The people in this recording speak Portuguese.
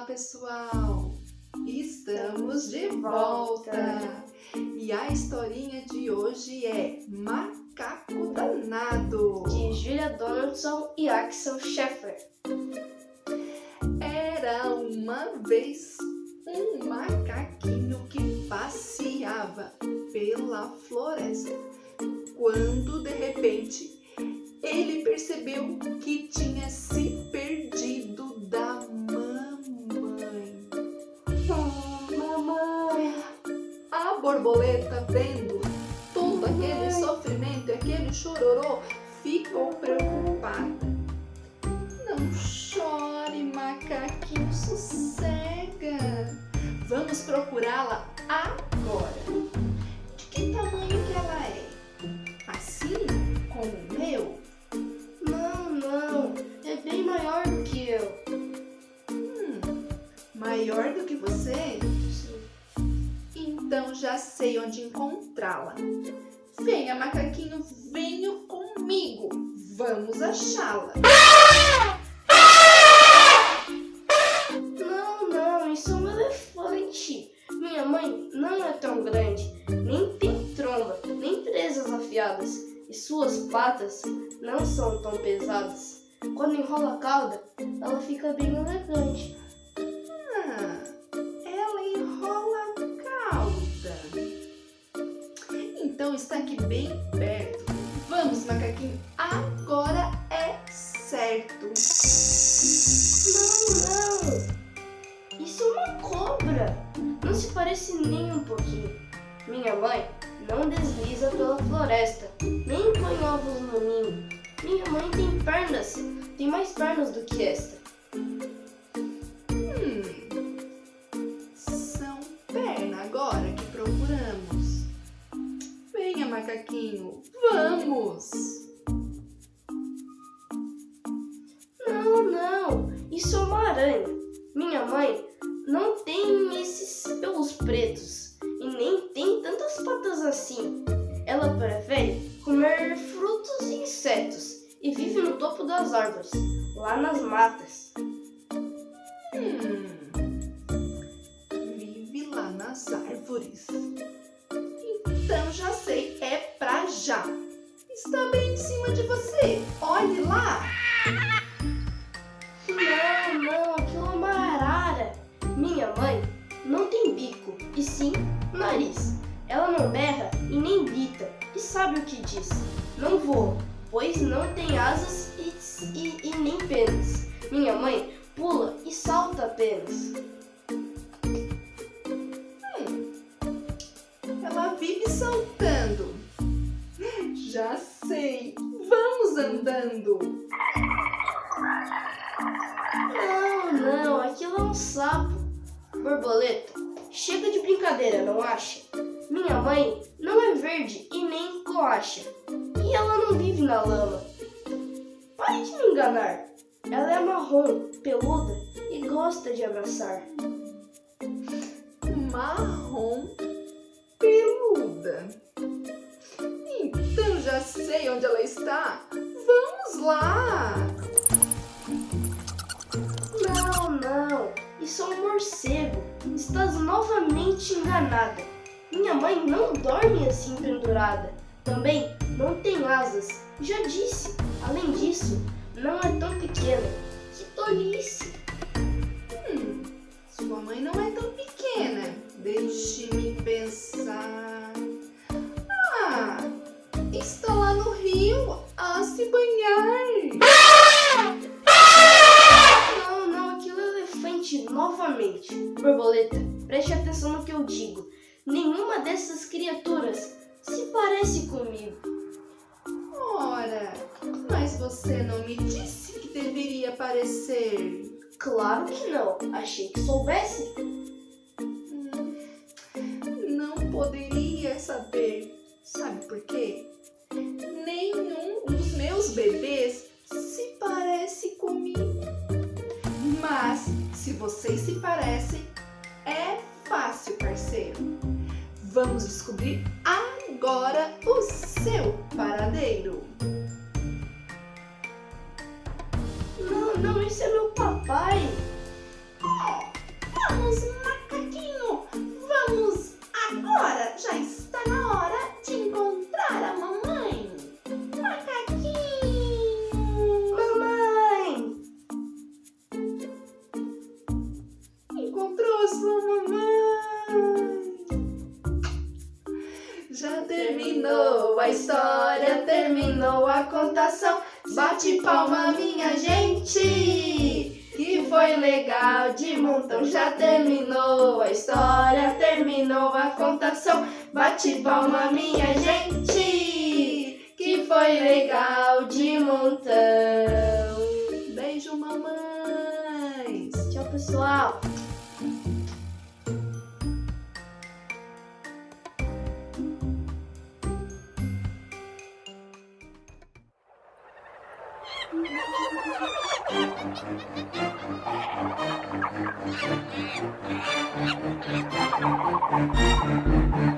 Olá, pessoal! Estamos de volta! E a historinha de hoje é Macaco Danado, de Julia Donaldson e Axel Scheffer. Era uma vez um macaquinho que passeava pela floresta, quando de repente ele percebeu que tinha se perdido da mamãe. Mamãe! A borboleta, vendo todo aquele sofrimento e aquele chororô, ficou preocupada. Não chore, macaquinho, sossega. Vamos procurá-la agora. De que tamanho que ela é? Assim como o meu? Não, é bem maior do que eu. Maior do que você? Então já sei onde encontrá-la. Venha, macaquinho, venha comigo. Vamos achá-la. Não, isso é um elefante. Minha mãe não é tão grande, nem tem tromba, nem presas afiadas, e suas patas não são tão pesadas. Quando enrola a cauda, ela fica bem elegante. Ela enrola a cauda. Então está aqui bem perto. Vamos, macaquinho, agora é certo. Não, isso é uma cobra. Não se parece nem um pouquinho. Minha mãe não desliza pela floresta, nem põe ovos no ninho. Minha mãe tem pernas, tem mais pernas do que esta. São perna agora que procuramos. Venha, macaquinho, vamos! Não, isso é uma aranha. Minha mãe não tem esses pelos pretos e nem tem tantas patas assim. Ela prefere comer frutos e insetos e vive no topo das árvores, lá nas matas. Vive lá nas árvores. Então já sei, é pra já. Está bem em cima de você. Olhe lá. Não, aquilo é uma arara. Minha mãe não tem bico, e sim nariz. Ela não berra e nem grita, e sabe o que diz. Não voa, pois não tem asas e nem penas. Minha mãe pula e salta apenas. Ela vive saltando. Já sei. Vamos andando. Não, aquilo é um sapo. Borboleta, chega de brincadeira, não acha? Minha mãe não é verde e nem coacha. E ela não vive na lama. Pare de me enganar. Ela é marrom, peluda e gosta de abraçar. Marrom peluda. Então já sei onde ela está. Vamos lá. Não, isso é um morcego. Estás novamente enganada. Minha mãe não dorme assim pendurada. Também não tem asas. Já disse. Além disso, não é tão pequena. Que tolice. Sua mãe não é tão pequena. Deixe-me pensar. Está lá no rio a se banhar. Não, aquilo é elefante novamente. Borboleta, preste atenção no que eu digo. Nenhuma dessas criaturas se parece comigo. Ora, mas você não me disse que deveria parecer. Claro que não. Achei que soubesse. Não poderia saber. Sabe por quê? Nenhum dos meus bebês se parece comigo. Mas se vocês se parecem, é fácil, parceiro. Vamos descobrir agora o seu paradeiro. Não, esse é meu papai. a história, terminou a contação. Bate palma, minha gente, que foi legal de montão. Já terminou a história, terminou a contação. Bate palma, minha gente, que foi legal de montão. Beijo, mamães. Tchau, pessoal. Thank you.